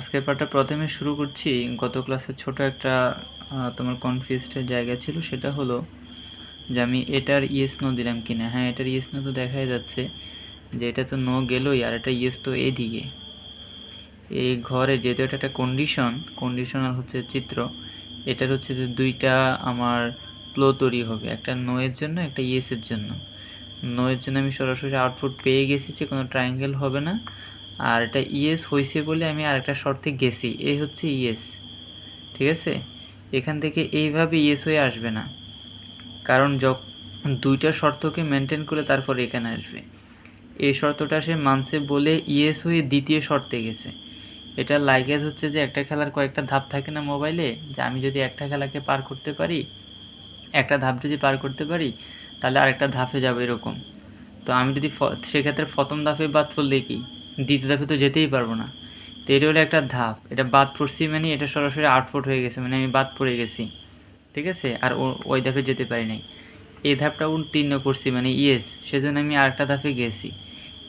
আজকের পাঠটা প্রথমে শুরু করছি। গত ক্লাসে ছোট একটা তোমার কনফিউজড জায়গা ছিল, সেটা হলো যে আমি এটার ইয়েস নো দিলাম কিনা। হ্যাঁ, এটার ইয়েস নো তো দেখাই যাচ্ছে যে এটা তো নো গেলই, আর এটা ইয়েস তো এইদিকে এই ঘরে, যেহেতু এটা একটা কন্ডিশনাল হচ্ছে চিত্র, এটার হচ্ছে যে দুইটা আমার ফ্লো তৈরি হবে, একটা নো এর জন্য, একটা ইয়েসের জন্য। নো এর জন্য আমি সরাসরি আউটপুট পেয়ে গেছি যে কোনো ট্রায়াঙ্গেল হবে না, আর এটা ইয়েস হয়েছে বলে আমি আরেকটা শর্তে গেছি, এই হচ্ছে ইয়েস। ঠিক আছে, এখান থেকে এইভাবে ইয়েস হয়ে আসবে না, কারণ দুইটা শর্তকে মেনটেন করে তারপর এখানে আসবে। এই শর্তটা সে মানছে বলে ইয়েস হয়ে দ্বিতীয় শর্তে গেছে। এটা লাইগেজ হচ্ছে যে একটা খেলার কয়েকটা ধাপ থাকে না মোবাইলে, যে আমি যদি একটা খেলাকে পার করতে পারি, একটা ধাপ যদি পার করতে পারি তাহলে আরেকটা ধাপে যাবে এরকম। তো আমি যদি সেক্ষেত্রে প্রথম ধাপে বাদ পড়লে কি, দ্বিতীয় ধাপে তো যেতেই পারবো না। তো এটা হলো একটা ধাপ, এটা বাদ পড়ছি মানে এটা সরাসরি আউটপুট হয়ে গেছে, মানে আমি বাদ পড়ে গেছি। ঠিক আছে, আর ওই ধাপে যেতে পারি নাই। এই ধাপটা উত্তীর্ণ করছি মানে ইয়েস, সেজন্য আমি আরেকটা ধাপে গেছি।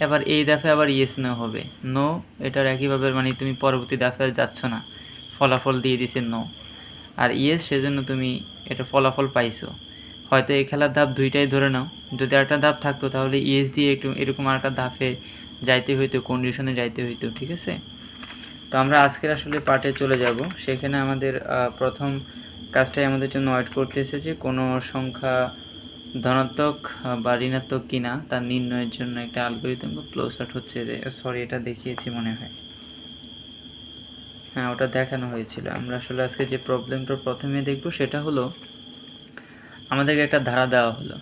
এবার এই ধাপে আবার ইয়েস নো হবে, নো এটার একইভাবে, মানে তুমি পরবর্তী ধাপে আর যাচ্ছ না, ফলাফল দিয়ে দিছে নো। আর ইয়েস, সেজন্য তুমি এটা ফলাফল পাইছো। হয়তো এই খেলার ধাপ দুইটাই ধরে নাও, যদি একটা ধাপ থাকতো তাহলে ইয়েস দিয়ে একটু এরকম আরেকটা ধাপে যাইতে হইতো, কন্ডিশনে যাইতে হইতো। ঠিক আছে, তো আমরা আজকের আসলে পার্টে চলে যাব। সেখানে আমাদের প্রথম কাজটাই আমাদের জন্য ওয়েট করতে এসেছে, কোনো সংখ্যা ধনাত্মক বা ঋণাত্মক কিনা তার নির্ণয়ের জন্য একটা অ্যালগরিদম বা ফ্লোচার্ট হচ্ছে, সরি এটা দেখিয়েছি মনে হয়, হ্যাঁ ওটা দেখানো হয়েছিল। আমরা আসলে আজকে যে প্রবলেমটা প্রথমে দেখব সেটা হলো, আমাদেরকে একটা ধারা দেওয়া হলো,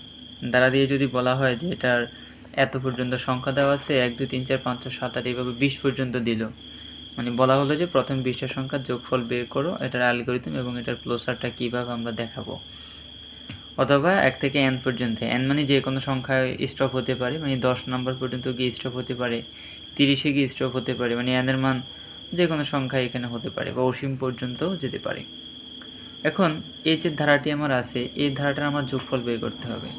ধারা দিয়ে যদি বলা হয় যে এটার এত পর্যন্ত সংখ্যা দেওয়া আছে, 1 2 3 4 5 6 7 8 এইভাবে 20 পর্যন্ত দিল, মানে বলা হলো যে প্রথম 20টা সংখ্যার যোগফল বের করো, এটার অ্যালগরিদম এবং এটার ফ্লোচার্টটা কীভাবে আমরা দেখাবো। অথবা 1 থেকে n পর্যন্ত, n মানে যে কোনো সংখ্যায় স্টপ হতে পারে, মানে 10 নম্বর পর্যন্ত গিয়ে স্টপ হতে পারে, 30-এ গিয়ে স্টপ হতে পারে, মানে n এর মান যে কোনো সংখ্যা এখানে হতে পারে, বা অসীম পর্যন্তও যেতে পারে। এখন এই যে ধারাটি আমার আছে, এই ধারাটার আমার যোগফল বের করতে হবে।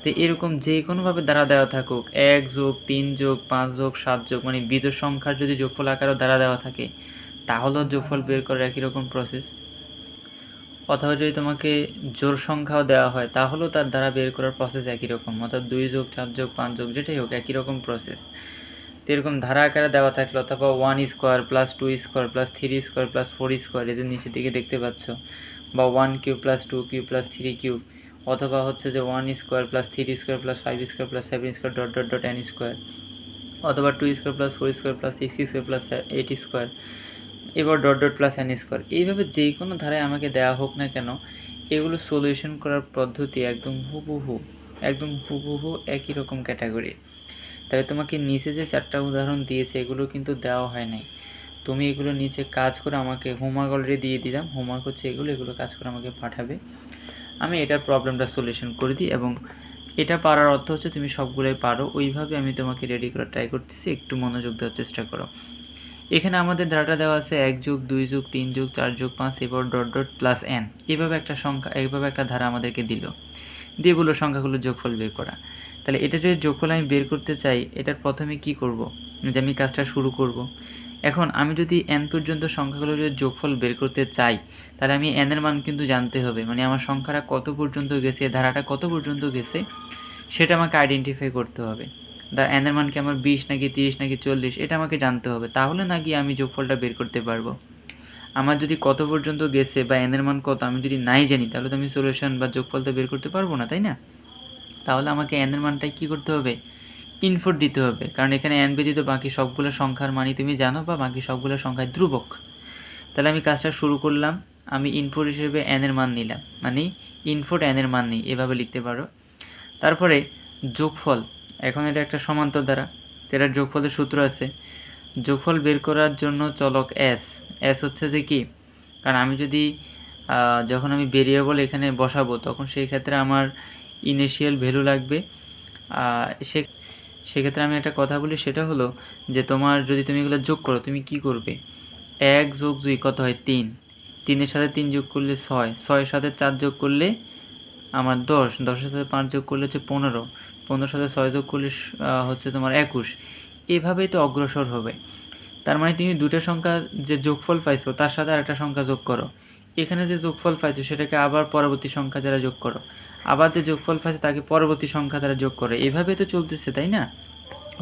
তো এরকম যে কোনোভাবে ধারা দেওয়া থাকুক, 1 যোগ 3 যোগ 5 যোগ 7 যোগ, মানে বিজোড় সংখ্যার যদি যোগফল আকারেও ধারা দেওয়া থাকে তাহলেও যোগফল বের করার একই রকম প্রসেস। অথবা যদি তোমাকে জোড় সংখ্যাও দেওয়া হয় তাহলেও তার দ্বারা বের করার প্রসেস একই রকম, অর্থাৎ 2 যোগ 4 যোগ 5 যোগ যেটাই হোক একই রকম প্রসেস। তো এরকম ধারা আকারে দেওয়া থাকলে, অথবা 1 square plus 2 square plus 3 square plus 4 square, এদের নিচের দিকে দেখতে পাচ্ছ, বা 1 cube plus 2 cube plus 3 cube, অথবা হচ্ছে যে 1 square plus 3 square plus 5 square plus 7 square dot dot dot n square, অথবা 2 square plus 4 square plus 6 square plus 8 square, এবার dot dot plus n square. এইভাবে যে কোনো ধারায় আমাকে দেওয়া হোক না কেন, এগুলো সলিউশন করার পদ্ধতি একদম হুবহু একই রকম ক্যাটাগরি। তাহলে তোমাকে নিচে যে 4টা উদাহরণ দিয়েছে এগুলো কিন্তু দেওয়া হয় নাই, তুমি এগুলো নিচে কাজ করে আমাকে হোমওয়ার্ক অলরেডি দিয়ে দিলাম, হোমওয়ার্ক হচ্ছে এগুলো কাজ করে আমাকে পাঠাবে, আমি এটার প্রবলেমটা সলিউশন করে দিই। এবং এটা পারার অর্থ হচ্ছে তুমি সবগুলোই পারো, ওইভাবে আমি তোমাকে রেডি করার ট্রাই করতেছি, একটু মনোযোগ দেওয়ার চেষ্টা করো। এখানে আমাদের ধারাটা দেওয়া আছে 1 যোগ 2 যোগ 3 যোগ 4 যোগ 5 এবার ডট ডট প্লাস n, এইভাবে একটা সংখ্যা, এইভাবে একটা ধারা আমাদেরকে দিল, দিয়ে বললো সংখ্যাগুলোর যোগফল বের করা। তাহলে এটা যদি যোগফল আমি বের করতে চাই, এটার প্রথমে কি করব, যে আমি কাজটা শুরু করব। এখন আমি যদি n পর্যন্ত সংখ্যাগুলো যদি যোগফল বের করতে চাই, তাহলে আমি n এর মান কিন্তু জানতে হবে, মানে আমার সংখ্যাটা কত পর্যন্ত গেছে, ধারাটা কত পর্যন্ত গেছে সেটা আমাকে আইডেন্টিফাই করতে হবে। n এর মান কি আমার 20 নাকি 30 নাকি 40, এটা আমাকে জানতে হবে, তাহলে নাকি আমি যোগফলটা বের করতে পারবো। আমার যদি কত পর্যন্ত গেছে বা n এর মান কত আমি যদি নাই জানি, তাহলে তো আমি সলিউশন বা যোগফলটা বের করতে পারবো না, তাই না? তাহলে আমাকে n এর মানটাই কী করতে হবে, ইনপুট দিতে হবে, কারণ এখানে n ব্যতীত বাকি সবগুলো সংখ্যার মানই তুমি জানো, বা বাকি সবগুলো সংখ্যায় ধ্রুবক। তাহলে আমি কাজটা শুরু করলাম, আমি ইনপুট হিসেবে n এর মান নিলাম, মানে ইনপুট n এর মান নিই, এভাবে লিখতে পারো। তারপরে যোগফল, এখন এটা একটা সমান্তর দ্বারা, এটার যোগফলের সূত্র আছে। যোগফল বের করার জন্য চলক s হচ্ছে যে কি, কারণ আমি যদি যখন আমি ভেরিয়েবল এখানে বসাবো তখন সেই ক্ষেত্রে আমার ইনিশিয়াল ভ্যালু লাগবে। সেক্ষেত্রে আমি একটা কথা বলি, সেটা হলো যে তোমার যদি তুমি এগুলো যোগ করো, তুমি কি করবে, 1 যোগ 2 কত হয় 3, 3-এর সাথে 3 যোগ করলে 6, 6-এর সাথে 4 যোগ করলে আমার 10, 10-এর সাথে 5 যোগ করলে হচ্ছে 15, 15-এর সাথে 6 যোগ করলে হচ্ছে তোমার 21, এভাবেই তো অগ্রসর হবে। তার মানে তুমি দুটো সংখ্যা যে যোগফল পাইছো তার সাথে আরেকটা সংখ্যা যোগ করো, এখানে যে যোগফল পাইছো সেটাকে আবার পরবর্তী সংখ্যা দ্বারা যোগ করো, আবার যে যোগফল পাইছো তাকে পরবর্তী সংখ্যা দ্বারা যোগ করো। এভাবে তো চলতেছে, তাই না?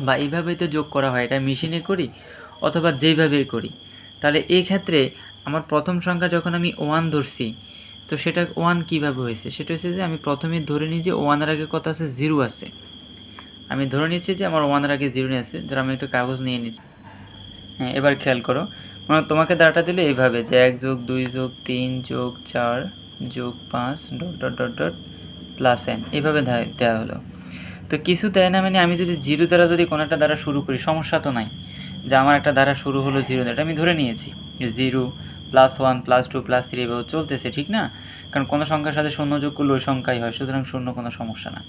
বা এইভাবেই তো যোগ করা হয়, এটা মেশিনে করি অথবা যেইভাবেই করি। তাহলে এই ক্ষেত্রে আমার প্রথম সংখ্যা যখন আমি 1 ধরছি, তো সেটা 1 কীভাবে হয়েছে? সেটা হচ্ছে যে আমি প্রথমে ধরে নিই যে 1-এর আগে কত আছে, 0 আছে। আমি ধরে নিচ্ছি যে আমার 1-এর আগে 0 আছে, ধর আমি একটু কাগজ নিয়ে নিচ্ছি। হ্যাঁ, এবার খেয়াল করো, মানে তোমাকে দাঁড়াটা দিলে এইভাবে যে 1 যোগ 2 যোগ 3 যোগ 4 যোগ 5 dot dot dot dot plus n, এইভাবে দেওয়া হলো। তো কিছু দেয় না, মানে আমি যদি 0 দ্বারা যদি কোনো একটা দ্বারা শুরু করি, সমস্যা তো নাই যে আমার একটা দ্বারা শুরু হলো 0 দ্বারা, আমি ধরে নিয়েছি 0 +1 +2 +3 এভাবে চলতেছে, ঠিক না? কারণ কোনো সংখ্যার সাথে শূন্য যোগ করলে ওই সংখ্যাই হয়, সুতরাং শূন্য কোনো সমস্যা না।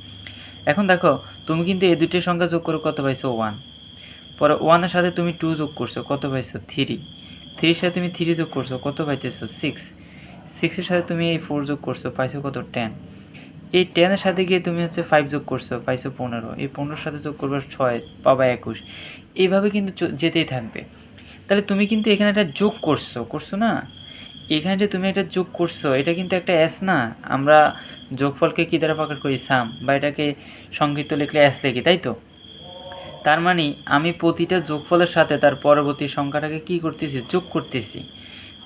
এখন দেখো, তুমি কিন্তু এই দুইটি সংখ্যা যোগ করে কত পাইছো, 1। পরে 1-এর সাথে তুমি 2 যোগ করছো, কত পাইছো, 3। 3-এর সাথে তুমি 3 যোগ করছো, কত পাইতেছো, 6। 6-এর সাথে তুমি এই 4 যোগ করছো, পাইছো কত, 10। এই 10-এর সাথে গিয়ে তুমি হচ্ছে 5 যোগ করছো, পাইছো 15। এই 15-এর সাথে যোগ করবে 6, পাবা 21। এইভাবে কিন্তু যেতেই থাকবে। তাহলে তুমি কিন্তু এখানে একটা যোগ করছো না? এখানে যে তুমি একটা যোগ করছো, এটা কিন্তু একটা এস না? আমরা যোগফলকে কী দ্বারা প্রকাশ করি, সাম, বা এটাকে সংক্ষিপ্ত লিখলে এস লিখি, তাই তো? তার মানে আমি প্রতিটা যোগফলের সাথে তার পরবর্তী সংখ্যাটাকে কি করতেছি, যোগ করতেছি।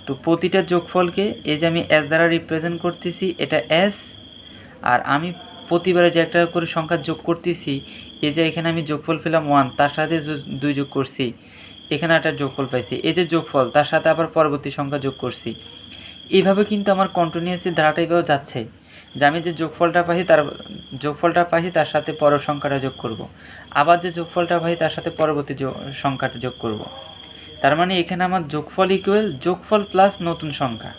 তো প্রতিটা যোগফলকে এই যে আমি এস দ্বারা রিপ্রেজেন্ট করতেছি, এটা এস। আর আমি প্রতিবারে যে একটা করে সংখ্যা যোগ করতেছি, এই যে এখানে আমি যোগফল পেলাম 1, তার সাথে 2 যোগ করছি, এখানে একটা যোগফল পাইছি, এই যে যোগফল তার সাথে আবার পরবর্তী সংখ্যা যোগ করছি। এইভাবে কিন্তু আমার কন্টিনিউয়াসলি ধারাটা এভাবে যাচ্ছে, যে আমি যে যোগফলটা পাইছি তার সাথে পরের সংখ্যাটা যোগ করব, আবার যে যোগফলটা পাই তার সাথে পরবর্তী সংখ্যাটা যোগ করব। তার মানে এখানে আমার যোগফল ইকুয়াল যোগফল প্লাস নতুন সংখ্যা।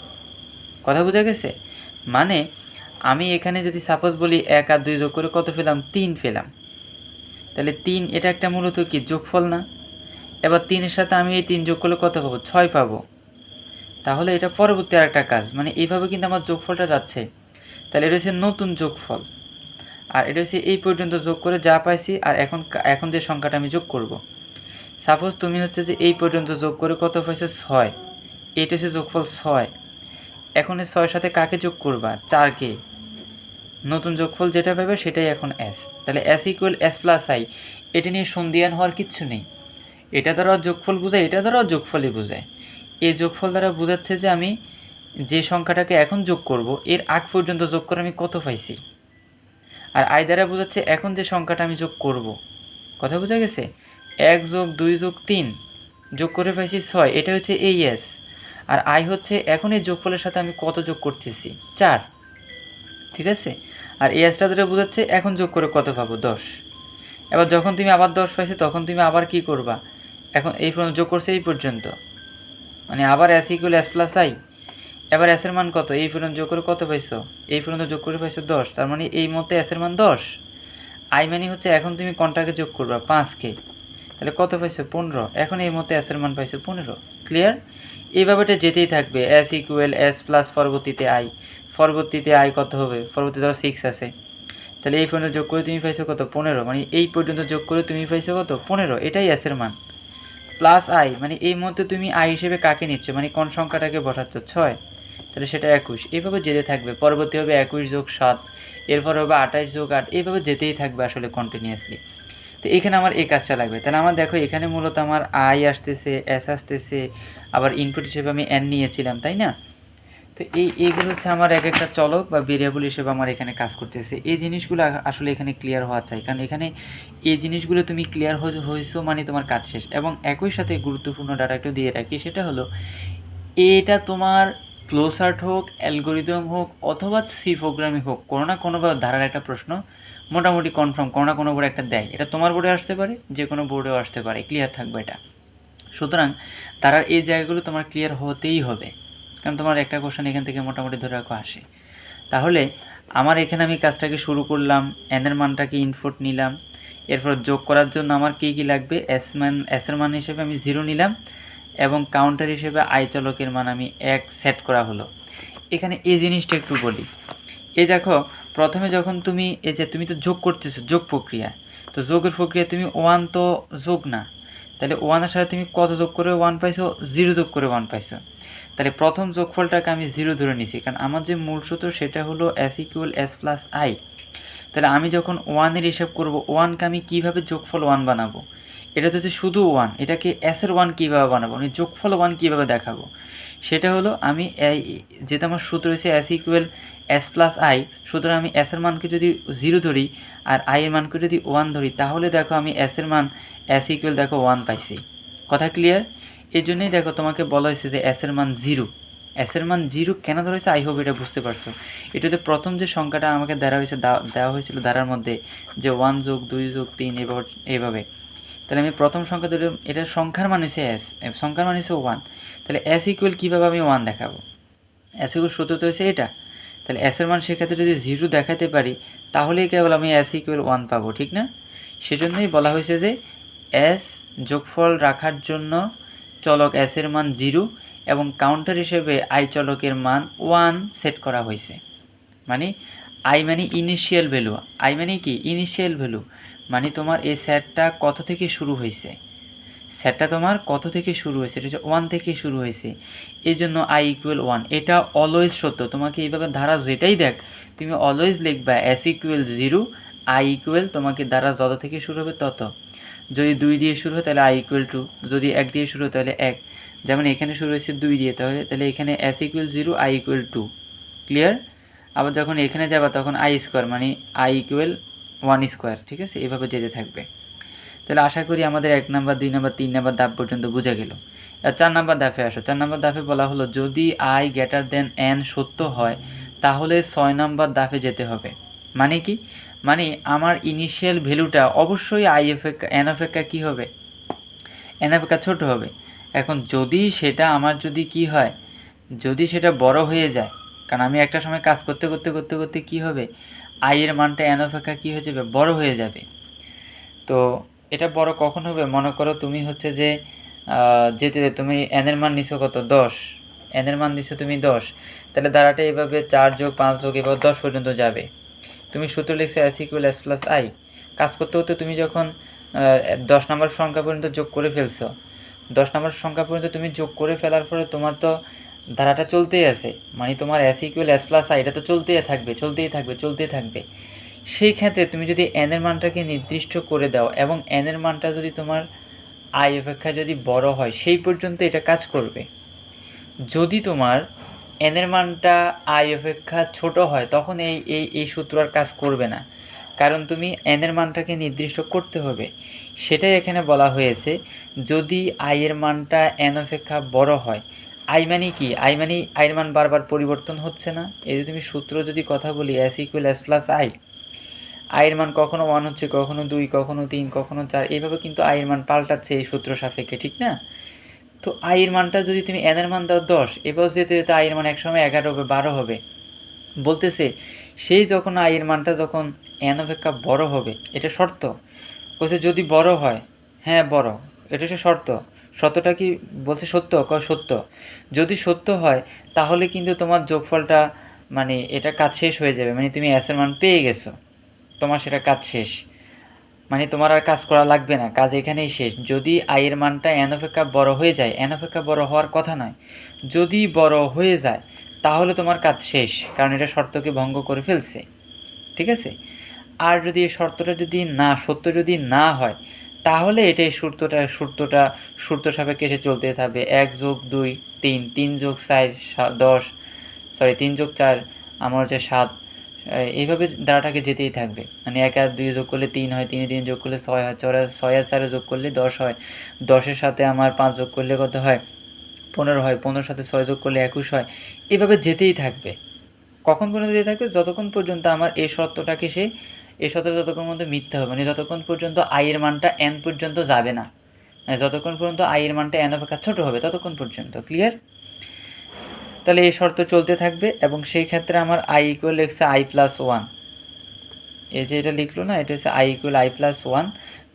কথা বোঝা গেছে? মানে আমি এখানে যদি সাপোজ বলি 1 আর 2 যোগ করে কত পেলাম, 3 পেলাম। তাহলে 3 এটা একটা মূলত কি যোগফল না? এবার 3-এর সাথে আমি এই 3 যোগ করলে কত পাবো, 6 পাবো। তাহলে এটা পরবর্তী আর একটা কাজ, মানে এইভাবে কিন্তু আমার যোগফলটা যাচ্ছে। তাহলে এটা হচ্ছে নতুন যোগফল, আর এটা হচ্ছে এই পর্যন্ত যোগ করে যা পাইছি, আর এখন যে সংখ্যাটা আমি যোগ করব। সাপোজ তুমি হচ্ছে যে এই পর্যন্ত যোগ করে কত পাইছো, 6। এইটা হচ্ছে যোগফল 6। এখন এই 6-এর সাথে কাকে যোগ করবা, 4কে। নতুন যোগফল যেটা পাবে সেটাই এখন এস। তাহলে S equal S plus I, এটা নিয়ে সন্ধিয়ান হওয়ার কিচ্ছু নেই। এটা দ্বারা যোগফল বোঝায়, এটা দ্বারাও যোগফলই বোঝায়। এই যোগফল দ্বারা বোঝাচ্ছে যে আমি যে সংখ্যাটাকে এখন যোগ করব এর আগ পর্যন্ত যোগ করে আমি কত পাইছি। আর আই দ্বারা বোঝাচ্ছে এখন যে সংখ্যাটা আমি যোগ করব। কথা বোঝা গেছে? 1 যোগ 2 যোগ 3 যোগ করে পাইছি 6, এটা হচ্ছে এই এস। আর আই হচ্ছে এখন এই যোগফলের সাথে আমি কত যোগ করতেছি, 4। ঠিক আছে? আর এই এসটা দ্বারা বোঝাচ্ছে এখন যোগ করে কত পাবো, 10। এবার যখন তুমি আবার 10 পাইছো তখন তুমি আবার কি করবা, এখন এই পর্যন্ত যোগ করছে, এই পর্যন্ত, মানে আবার S equal S plus I. এবার এস এর মান কত, এই পর্যন্ত যোগ করে কত পাইছো, এই পর্যন্ত যোগ করে পাইছো 10। তার মানে এই মতে এস এর মান 10। আই মানে হচ্ছে এখন তুমি কোনটাকে যোগ করবা, 5কে। তাহলে কত পাইছো, 15। এখন এই মতে এস এর মান পাইছো 15। ক্লিয়ার? এইভাবে এটা যেতেই থাকবে, এস ইকুয়াল এস প্লাস পরবর্তীতে আই। পরবর্তীতে আই কত হবে, পরবর্তীতে 6 আছে। তাহলে এই পর্যন্ত যোগ করে তুমি পাইছো কত, 15। মানে এই পর্যন্ত যোগ করে তুমি পাইছো কত, 15। এটাই এস এর মান। প্লাস আই মানে এই মধ্যে তুমি আই হিসেবে কাকে নিচ্ছ, মানে কোন সংখ্যাটাকে বসাচ্ছ, 6। তাহলে সেটা 21। এইভাবে যেতে থাকবে। পরবর্তী হবে 21 যোগ 7, এরপর হবে 28 যোগ 8, এইভাবে যেতেই থাকবে আসলে কন্টিনিউয়াসলি। তো এখানে আমার এই কাজটা লাগবে। তাহলে আমার দেখো এখানে মূলত আমার আই আসতেছে, এস আসতেছে, আবার ইনপুট হিসেবে আমি এন নিয়েছিলাম, তাই না? তো এইগুলো হচ্ছে আমার এক একটা চলক বা ভেরিয়েবল হিসেবে আমার এখানে কাজ করতেছে। এই জিনিসগুলো আসলে এখানে ক্লিয়ার হওয়া চাই, কারণ এখানে এই জিনিসগুলো তুমি ক্লিয়ার হয়েছো মানে তোমার কাজ শেষ। এবং একই সাথে গুরুত্বপূর্ণ ডাটা একটু দিয়ে রাখি, সেটা হলো এটা তোমার ফ্লোচার্ট হোক, অ্যালগোরিদম হোক, অথবা সি প্রোগ্রামিং হোক, কোনো না কোনোভাবে ধারার একটা প্রশ্ন মোটামুটি কনফার্ম কোনো না কোনো বোর্ডে একটা দেয়। এটা তোমার বোর্ডে আসতে পারে, যে কোনো বোর্ডেও আসতে পারে, ক্লিয়ার থাকবে এটা। সুতরাং তারার এই জায়গাগুলো তোমার ক্লিয়ার হতেই হবে, কারণ তোমার একটা কোশ্চেন এখান থেকে মোটামুটি ধরে রাখো আসে। তাহলে আমার এখানে আমি কাজটাকে শুরু করলাম, এনের মানটাকে ইনপুট নিলাম, এরপর যোগ করার জন্য আমার কী কী লাগবে, এসের মান হিসেবে আমি 0 নিলাম, এবং কাউন্টার হিসেবে আই চলকের মান আমি 1 সেট করা হলো। এখানে এই জিনিসটা একটু বলি। এই দেখো, প্রথমে যখন তুমি এই যে তুমি তো যোগ করতেছো, যোগ প্রক্রিয়া, তো যোগের প্রক্রিয়া তুমি 1 তো যোগ না, তাহলে ওয়ানের সাথে তুমি কত যোগ করে ওয়ান পাইছো, 0 যোগ করে ওয়ান পাইছো। তাহলে প্রথম যোগফলটাকে আমি 0 ধরে নিছি, কারণ আমার যে মূল সূত্র সেটা হলো s equal s plus I. তাহলে আমি যখন ওয়ানের হিসাব করব, ওয়ানকে আমি কীভাবে যোগফল ওয়ান বানাবো, এটা তো হচ্ছে শুধু ওয়ান, এটাকে এসের ওয়ান কীভাবে বানাবো, আমি যোগফল ওয়ান কীভাবে দেখাবো, সেটা হলো আমি যেটা আমার সূত্র হচ্ছে s equal s plus I, সুতরাং আমি এসের মানকে যদি 0 ধরি আর আই এর মানকে যদি 1 ধরি, তাহলে দেখো আমি এসের মান s ইকুয়াল দেখো 1 পাইছি। কথা ক্লিয়ার? এই জন্যই দেখো তোমাকে বলা হয়েছে যে এসের মান 0। এসের মান 0 কেন ধরা হয়েছে, আই হোপ এটা বুঝতে পারছো। এটাতে প্রথম যে সংখ্যাটা আমাকে দেওয়া হয়েছিল ধারার মধ্যে, যে 1 যোগ 2 যোগ 3 এইভাবে। তাহলে আমি প্রথম সংখ্যা ধরে, এটা সংখ্যার মান হচ্ছে এস, সংখ্যার মান হচ্ছে 1। তাহলে এস ইকুয়াল কীভাবে আমি 1 দেখাবো, এস ইকুয়াল সূত্র তো হচ্ছে এটা। তাহলে এসের মান সেক্ষেত্রে যদি 0 দেখাতে পারি, তাহলেই কেবল আমি এস ইকুয়াল 1 পাবো, ঠিক না? সেজন্যই বলা হয়েছে যে এস যোগফল রাখার জন্য চলক এস এর মান 0 এবং কাউন্টার হিসেবে আই চলকের মান 1 সেট করা হয়েছে। মানে আই মানে ইনিশিয়াল ভ্যালু, আই মানে কি ইনিশিয়াল ভ্যালু, মানে তোমার এই সেটটা কত থেকে শুরু হয়েছে, সেটটা তোমার কত থেকে শুরু হয়েছে, এটা হচ্ছে 1 থেকে শুরু হয়েছে, এই জন্য আই ইকুয়াল 1। এটা অলওয়েজ সত্য, তোমাকে এইভাবে ধারা যেটাই দেখ তুমি অলওয়েজ লিখবা এস ইকুয়াল 0, আই ইকুয়াল তোমাকে ধারা যত থেকে শুরু হবে তত। যদি 2 দিয়ে শুরু হয় তাহলে আই ইকুয়াল 2, যদি 1 দিয়ে শুরু হয় তাহলে 1, যেমন এখানে শুরু হয়েছে 2 দিয়ে, তাহলে এখানে S equal 0, I equal 2। Clear? আবার যখন এখানে যাবা তখন আই স্কোয়ার মানে আই ইকুয়াল 1 স্কোয়ার, ঠিক আছে? এভাবে যেতে থাকবে। তাহলে আশা করি আমাদের 1 নাম্বার 2 নাম্বার 3 নাম্বার ধাপ পর্যন্ত বোঝা গেল। আর 4 নাম্বার ধাপে আসো। 4 নাম্বার ধাপে বলা হলো যদি আই গ্রেটার দেন এন সত্য হয়, তাহলে 6 নাম্বার ধাপে যেতে হবে। মানে কি, মানে আমার ইনিশিয়াল ভ্যালুটা অবশ্যই আই অপেক্ষা এন অপেক্ষা কী হবে, এন অপেক্ষা ছোট হবে। এখন যদি সেটা আমার যদি কি হয়, যদি সেটা বড় হয়ে যায়, কারণ আমি একটা সময় কাজ করতে করতে করতে করতে কী হবে, আই এর মানটা এন অপেক্ষা কী হয়ে যাবে, বড় হয়ে যাবে। তো এটা বড় কখন হবে, মনে করো তুমি হচ্ছে যে যেতে তুমি এনের মান নিছো কত, 10, এনের মান নিছো তুমি 10, তাহলে ধারাটা এইভাবে 4 যোগ 5 যোগ এবার 10 পর্যন্ত যাবে। তুমি সূত্র লিখছো S equal S plus I, কাজ করতে করতে তুমি যখন 10 নম্বর সংখ্যা পর্যন্ত যোগ করে ফেলছো, 10 নম্বর সংখ্যা পর্যন্ত তুমি যোগ করে ফেলার পরে তোমার তো ধারাটা চলতেই আছে, মানে তোমার S equal S plus I এটা তো চলতেই থাকবে চলতেই থাকবে চলতেই থাকবে। সেই ক্ষেত্রে তুমি যদি এনের মানটাকে নির্দিষ্ট করে দাও এবং এনের মানটা যদি তোমার আই অপেক্ষা যদি বড় হয়, সেই পর্যন্ত এটা কাজ করবে। যদি তোমার এনের মানটা আই অপেক্ষা ছোট হয়, তখন এই এই এই সূত্র আর কাজ করবে না, কারণ তুমি এনের মানটাকে নির্দিষ্ট করতে হবে। সেটাই এখানে বলা হয়েছে, যদি আই এর মানটা এন অপেক্ষা বড় হয়। আই মানে কি, আই মানে আইয়ের মান বারবার পরিবর্তন হচ্ছে না। এই যে তুমি সূত্র যদি কথা বলি S equal S plus I, আয়ের মান কখনো 1 হচ্ছে, কখনো 2, কখনো 3, কখনো 4, এইভাবে কিন্তু আয়ের মান পাল্টাচ্ছে এই সূত্র সাপেক্ষে, ঠিক না? তো আয়ের মানটা যদি তুমি এনের মান দাও 10, এবার যেতে যেতে আয়ের মান একসময় 11 হবে, 12 হবে, বলতেছে সেই যখন আয়ের মানটা যখন এন অপেক্ষা বড় হবে, এটা শর্ত বলছে, যদি বড় হয়, হ্যাঁ বড়, এটা হচ্ছে শর্ত। শর্তটা কি বলছে, সত্য, সত্য। যদি সত্য হয় তাহলে কিন্তু তোমার যোগফলটা মানে এটা কাজ শেষ হয়ে যাবে, মানে তুমি এস এর মান পেয়ে গেছো, তোমার সেটা কাজ শেষ, মানে তোমার আর কাজ করা লাগবে না, কাজ এখানেই শেষ। যদি আয়ের মানটা এন অপেক্ষা বড় হয়ে যায়, এন অপেক্ষা বড় হওয়ার কথা নয়, যদি বড় হয়ে যায় তাহলে তোমার কাজ শেষ, কারণ এটা শর্তকে ভঙ্গ করে ফেলছে, ঠিক আছে? আর যদি এই শর্তটা যদি সত্য যদি না হয়, তাহলে এটাই সূত্র সাপেক্ষে এসে চলতে থাকবে। 1 যোগ 2 3, 3 যোগ 4 10, 3 যোগ 4 আমার হচ্ছে 7, এইভাবে ধারাটাকে যেতেই থাকবে। মানে 1 আর 2 যোগ করলে 3 হয়, 3 3 যোগ করলে 6 হয়, 6 আর 4 যোগ করলে 10 হয়, 10-এর সাথে আমার 5 যোগ করলে কত হয়, 15 হয়, 15-এর সাথে 6 যোগ করলে 21 হয়, এভাবে যেতেই থাকবে। কখন পর্যন্ত যেতে থাকবে, যতক্ষণ পর্যন্ত আমার এই শর্তটাকে এই শর্তটা যতক্ষণ পর্যন্ত মিথ্যা হবে, মানে যতক্ষণ পর্যন্ত আয়ের মানটা এন পর্যন্ত যাবে না, মানে যতক্ষণ পর্যন্ত আয়ের মানটা এন অপেক্ষা ছোট হবে ততক্ষণ পর্যন্ত। ক্লিয়ার? তাহলে এই শর্ত চলতে থাকবে এবং সেই ক্ষেত্রে আমার আই ইকুয়াল লিখছে আই প্লাস 1, এই যে এটা লিখলো না, এটা হচ্ছে আই ইকুয়াল আই প্লাস 1,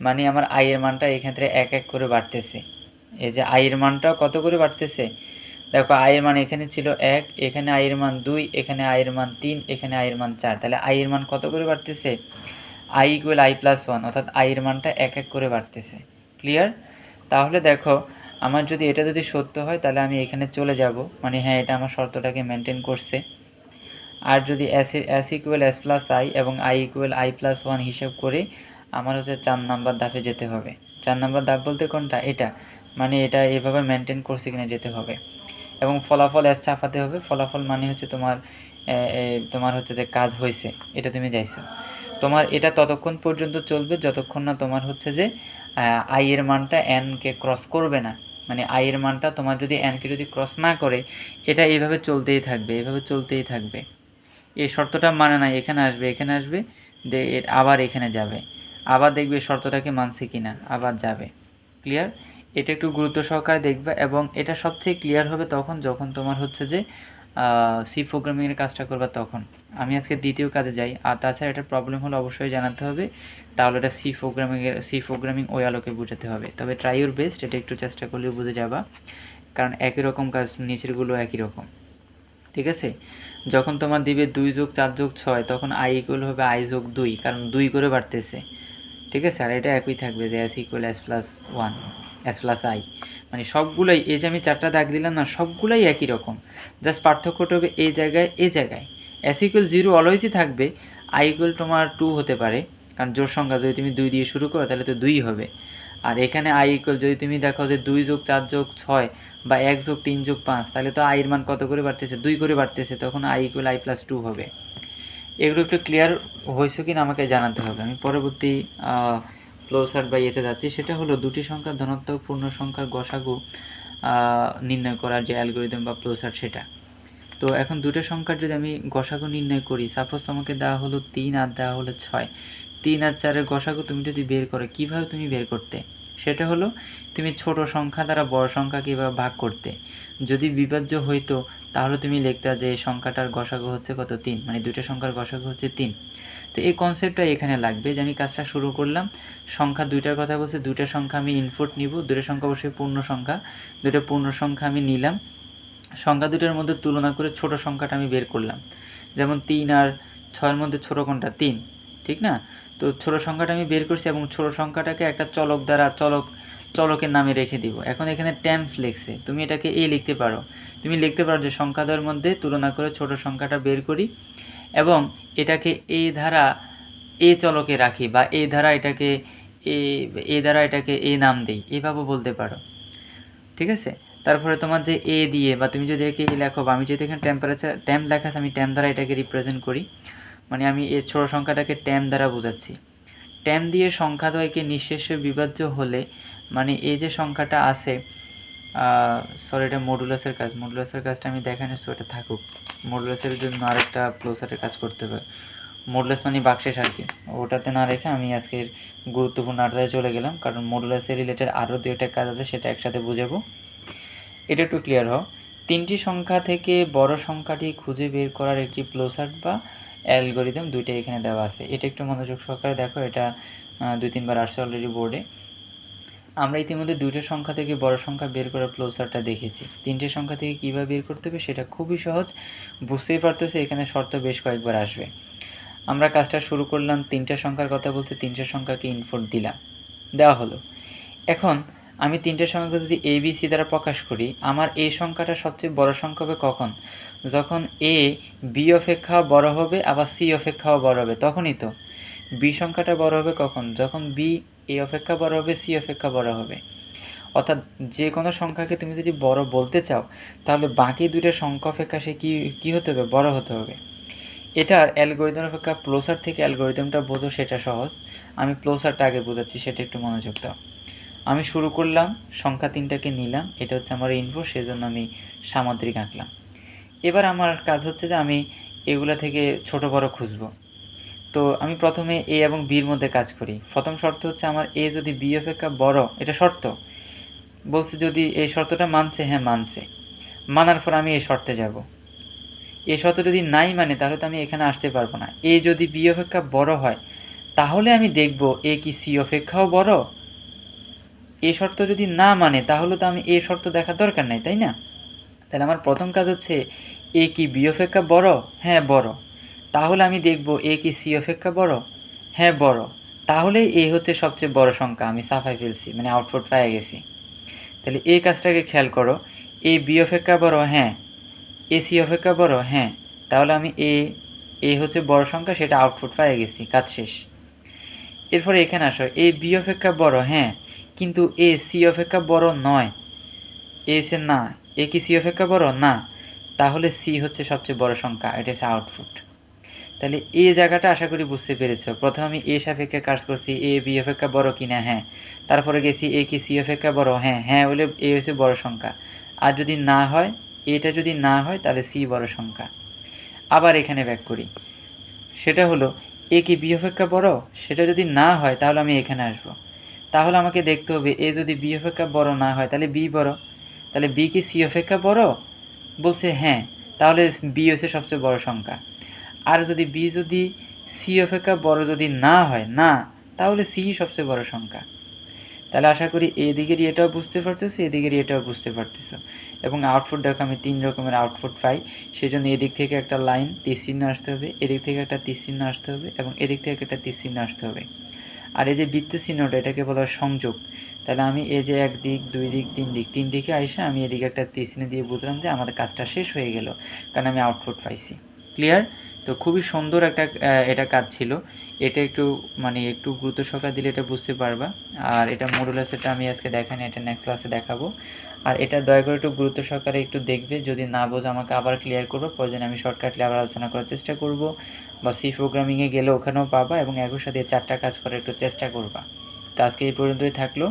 মানে আমার আয়ের মানটা এই ক্ষেত্রে 1 1 করে বাড়তেছে। এই যে আয়ের মানটা কত করে বাড়তেছে, দেখো আয়ের মান এখানে ছিল 1, এখানে আয়ের মান 2, এখানে আয়ের মান 3, এখানে আয়ের মান 4, তাহলে আয়ের মান কত করে বাড়তেছে, আই ইকুয়াল আই প্লাস 1, অর্থাৎ আয়ের মানটা 1 1 করে বাড়তেছে। ক্লিয়ার? তাহলে দেখো আমার যদি এটা যদি সত্য হয় তাহলে আমি এখানে চলে যাব, মানে হ্যাঁ এটা আমার শর্তটাকে মেনটেন করছে। আর যদি S equal S plus I এবং I equal I plus one হিসাব করে আমার হচ্ছে 4 নাম্বার ধাপে যেতে হবে। 4 নাম্বার ধাপ বলতে কোনটা, এটা, মানে এটা এভাবে মেনটেন করছে কিনা যেতে হবে। এবং ফলাফল এস ছাপাতে হবে। ফলাফল মানে হচ্ছে তোমার হচ্ছে যে কাজ হয়েছে, এটা তুমি চাইছো। তোমার এটা ততক্ষণ পর্যন্ত চলবে যতক্ষণ না তোমার হচ্ছে যে আই এর মানটা এনকে ক্রস করবে না। মানে আই এর মানটা তোমার যদি এনকে যদি ক্রস না করে, এটা এইভাবে চলতেই থাকবে, এভাবে চলতেই থাকবে। এই শর্তটা মানে না, এখানে আসবে, এখানে আসবে, আবার এখানে যাবে, আবার দেখবে শর্তটাকে মানছে কিনা, আবার যাবে। ক্লিয়ার? এটা একটু গুরুত্ব সহকারে দেখবে, এবং এটা সবচেয়ে ক্লিয়ার হবে তখন যখন তোমার হচ্ছে যে সি প্রোগ্রামিংয়ের কাজটা করবে তখন। আমি আজকে দ্বিতীয় কাজে যাই। আর তাছাড়া এটা প্রবলেম হলে অবশ্যই জানাতে হবে, তাহলে এটা সি প্রোগ্রামিং ওই আলোকে বুঝাতে হবে। তবে ট্রাই ইউর বেস্ট, এটা একটু চেষ্টা করলেও বুঝে যাবা, কারণ একই রকম কাজ, নিচেরগুলো একই রকম। ঠিক আছে? যখন তোমার দিবে 2 যোগ 4 যোগ 6, তখন আই ইকুয়াল হবে আই যোগ 2, কারণ 2 করে বাড়তেছে। ঠিক আছে? আর এটা একই থাকবে যে S equal S plus one, S plus I, মানে সবগুলোই, এই যে আমি 4টা দাগ দিলাম না, সবগুলোই একই রকম, জাস্ট পার্থক্যটা হবে এই জায়গায়, এই জায়গায় এস ইকুয়াল 0 অলওয়েজই থাকবে, আই ইকুয়াল তোমার 2 হতে পারে, কারণ জোড় সংখ্যা যদি তুমি 2 দিয়ে শুরু করো তাহলে তো 2 হবে। আর এখানে আই ইকুয়াল যদি তুমি দেখো যে 2 যোগ 4 যোগ 6 বা 1 যোগ 3 যোগ 5, তাহলে তো আইয়ের মান কত করে বাড়তেছে, 2 করে বাড়তেছে, তখন আই ইকুয়াল আই প্লাস 2 হবে। এগুলো একটু ক্লিয়ার হয়েছে কিনা আমাকে জানাতে হবে। আমি পরবর্তী ফ্লোচার্ট বা ইয়েতে যাচ্ছি, সেটা হলো দুটি সংখ্যার ধনাত্মক পূর্ণ সংখ্যার গসাগু নির্ণয় করার যে অ্যালগোরিদম বা ফ্লোচার্ট সেটা। তো এখন দুটো সংখ্যার যদি আমি গসাগু নির্ণয় করি, সাপোজ তোমাকে দেওয়া হলো 3 আর দেওয়া হলো 6, 3 আর 4-এর গসাগু তুমি যদি বের করো, কীভাবে তুমি বের করতে, সেটা হলো তুমি ছোট সংখ্যা দ্বারা বড় সংখ্যা কীভাবে ভাগ করতে। যদি বিভাজ্য হইতো তাহলে তুমি লিখতে যে এই সংখ্যাটার গসাগু হচ্ছে কত, 3, মানে দুটো সংখ্যার গসাগু হচ্ছে 3। তো এই কনসেপ্টটা এখানে লাগবে যে আমি কাজটা শুরু করলাম, সংখ্যা দুইটার কথা বলছে, দুইটা সংখ্যা আমি ইনপুট নিব, দুটো সংখ্যা অবশ্যই পূর্ণ সংখ্যা, দুটো পূর্ণ সংখ্যা আমি নিলাম, সংখ্যা দুটোর মধ্যে তুলনা করে ছোট সংখ্যাটা আমি বের করলাম। যেমন 3 আর 6-এর মধ্যে ছোট কোনটা, 3, ঠিক না? তো ছোট সংখ্যাটা আমি বের করছি এবং ছোট সংখ্যাটাকে একটা চলক দ্বারা চলকের নামে রেখে দিব। এখন এখানে ট্যাম্প লেখছে, তুমি এটাকে এ লিখতে পারো, তুমি লিখতে পারো যে সংখ্যাদের মধ্যে তুলনা করে ছোট সংখ্যাটা বের করি এবং এটাকে এই ধারা এ চলকে রাখি, বা এই ধারা এটাকে এ নাম দেই, এভাবে বলতে পারো। ঠিক আছে? তারপরে তোমার যে এ দিয়ে, বা তুমি যদি একে লেখো, বা আমি যদি এখানে ট্যাম্প লেখা আছে, আমি ট্যাম্প দ্বারা এটাকে রিপ্রেজেন্ট করি, মানে আমি এই ছোট সংখ্যাটাকে ট্যাম্প দ্বারা বোঝাচ্ছি। ট্যাম্প দিয়ে সংখ্যাদ্বয়কে নিঃশেষে বিভাজ্য হলে, মানে এই যে সংখ্যাটা আছে, সরি এটা মডুলাসের কাজটা আমি দেখানো, ওটা থাকুক। মডুলাসের জন্য আরেকটা ফ্লোচার্টের কাজ করতে হবে। মডুলাস মানে বাক্সেস আর কি, ওটাতে না রেখে আমি আজকের গুরুত্বপূর্ণ আড্ডায় চলে গেলাম, কারণ মডুলাসের রিলেটেড আরও 2টা কাজ আছে, সেটা একসাথে বুঝাবো। এটা একটু ক্লিয়ার হও। 3টি সংখ্যা থেকে বড় সংখ্যাটি খুঁজে বের করার একটি ফ্লোচার্ট বা অ্যালগোরিদম, দুইটা এখানে দেওয়া আছে। এটা একটু মনোযোগ সহকারে দেখো, এটা 2-3 বার আসছে অলরেডি বোর্ডে। আমরা ইতিমধ্যে 2টা সংখ্যা থেকে বড় সংখ্যা বের করার ফ্লোচার্টটা দেখেছি। 3টে সংখ্যা থেকে কীভাবে বের করতে হবে সেটা খুবই সহজ, বুঝতেই পারতেছে, এখানে শর্ত বেশ কয়েকবার আসবে। আমরা কাজটা শুরু করলাম, 3টা সংখ্যার কথা বলতে 3টে সংখ্যাকে ইনপুট দিলাম, দেওয়া হলো। এখন আমি 3টে সংখ্যাকে যদি এ বি সি দ্বারা প্রকাশ করি, আমার এই সংখ্যাটা সবচেয়ে বড় সংখ্যা হবে কখন, যখন এ বি অপেক্ষাও বড় হবে, আবার সি অপেক্ষাও বড় হবে, তখনই তো। বি সংখ্যাটা বড় হবে কখন, যখন বি এ অপেক্ষা বড় হবে, সি অপেক্ষা বড় হবে। অর্থাৎ যে কোনো সংখ্যাকে তুমি যদি বড় বলতে চাও, তাহলে বাকি দুইটা সংখ্যা অপেক্ষা সে কী হতে হবে, বড় হতে হবে। এটার অ্যালগোরিদম অপেক্ষা ফ্লোচার্ট থেকে অ্যালগোরিদমটা বোঝো, সেটা সহজ। আমি ফ্লোচার্টটা আগে বোঝাচ্ছি, সেটা একটু মনোযোগ দাও। আমি শুরু করলাম, সংখ্যা 3টাকে নিলাম, এটা হচ্ছে আমার ইনপুট, সেজন্য আমি সামান্তরিক আঁকলাম। এবার আমার কাজ হচ্ছে যে আমি এগুলা থেকে ছোট বড় খুঁজব। তো আমি প্রথমে এ এবং বির মধ্যে কাজ করি। প্রথম শর্ত হচ্ছে আমার এ যদি বি অপেক্ষা বড়, এটা শর্ত বলছে, যদি এই শর্তটা মানছে, হ্যাঁ মানছে, মানার পর আমি এই শর্তে যাব। এই শর্ত যদি নাই মানে তাহলে তো আমি এখানে আসতে পারবো না। এ যদি বি অপেক্ষা বড় হয় তাহলে আমি দেখব এ কি সি অপেক্ষাও বড়। এই শর্ত যদি না মানে তাহলে তো আমি এই শর্ত দেখার দরকার নাই, তাই না? তাহলে আমার প্রথম কাজ হচ্ছে এ কি বি অপেক্ষা বড়, হ্যাঁ বড়, তাহলে আমি দেখব এ কি সি অপেক্ষা বড়, হ্যাঁ বড়, তাহলে এ হচ্ছে সবচেয়ে বড় সংখ্যা, আমি সাফাই ফেলছি, মানে আউটপুট পেয়ে গেছি। তাহলে এই কাজটাকে খেয়াল করো, এ বি অপেক্ষা বড়, হ্যাঁ। এ সি অপেক্ষা বড়, হ্যাঁ। তাহলে আমি এ হচ্ছে বড় সংখ্যা, সেটা আউটপুট পেয়ে গেছি, কাজ শেষ। এরপরে এখানে আসো, এ বি অপেক্ষা বড়, হ্যাঁ, কিন্তু এ সি অপেক্ষা বড় নয়। এ হচ্ছে না, এ কি সি অপেক্ষা বড় না, তাহলে সি হচ্ছে সবচেয়ে বড় সংখ্যা, এটা হচ্ছে আউটপুট। তাহলে এই জায়গাটা আশা করি বুঝতে পেরেছো। প্রথমে আমি এ সাপেক্ষে কাজ করছি, এ বি অপেক্ষা বড় কিনা, হ্যাঁ। তারপরে গেছি এ কি সি অপেক্ষা বড়, হ্যাঁ, হ্যাঁ হলে এ হচ্ছে বড় সংখ্যা। আর যদি না হয়, এটা যদি না হয়, তাহলে সি বড় সংখ্যা। আবার এখানে ব্যাক করি, সেটা হলো এ কি বি অপেক্ষা বড়, সেটা যদি না হয় তাহলে আমি এখানে আসব। তাহলে আমাকে দেখতে হবে এ যদি বি অপেক্ষা বড় না হয় তাহলে বি বড়। তাহলে বি কি সি অপেক্ষা বড়, বলছে হ্যাঁ, তাহলে বি হচ্ছে সবচেয়ে বড় সংখ্যা। আর যদি বি যদি সি অপেক্ষা বড় যদি না হয়, না, তাহলে সি সবচেয়ে বড় সংখ্যা। তাহলে আশা করি এদিকেরই এটাও বুঝতে পারতেছো, এদিকেরই এটাও বুঝতে পারতেছো। এবং আউটপুট দেখো, আমি 3 রকমের আউটপুট পাই। সেজন্য এদিক থেকে একটা লাইন তীর চিহ্ন আসতে হবে, এদিক থেকে একটা তীর চিহ্ন আসতে হবে, এবং এদিক থেকে একটা তীর চিহ্ন আসতে হবে। আর এই যে বৃত্ত চিহ্নটা, এটাকে বলা হয় সংযোগ। তাহলে আমি এই যে 1 দিক 2 দিক 3 দিক, 3 দিকে আইসা আমি এদিকে একটা তীর চিহ্ন দিয়ে বুঝলাম যে আমাদের কাজটা শেষ হয়ে গেল, কারণ আমি আউটপুট পাইছি। ক্লিয়ার? তো খুবই সুন্দর একটা এটা কাজ ছিল। এটা একটু মানে একটু গুরুত্ব সহকারে দিলে এটা বুঝতে পারবা। আর এটা মডুলাসেরটা আমি আজকে দেখানি, এটা নেক্সট ক্লাসে দেখাবো। আর এটা দয়া করে একটু গুরুত্ব সহকারে একটু দেখবে, যদি না বোঝো আমাকে আবার ক্লিয়ার করবো, প্রয়োজনে আমি শর্টকাটলি আবার আলোচনা করার চেষ্টা করব, বা সি প্রোগ্রামিংয়ে গেলে ওখানেও পাবা, এবং একই সাথে 4টা কাজ করার একটু চেষ্টা করবা। তো আজকে এই পর্যন্তই থাকলো।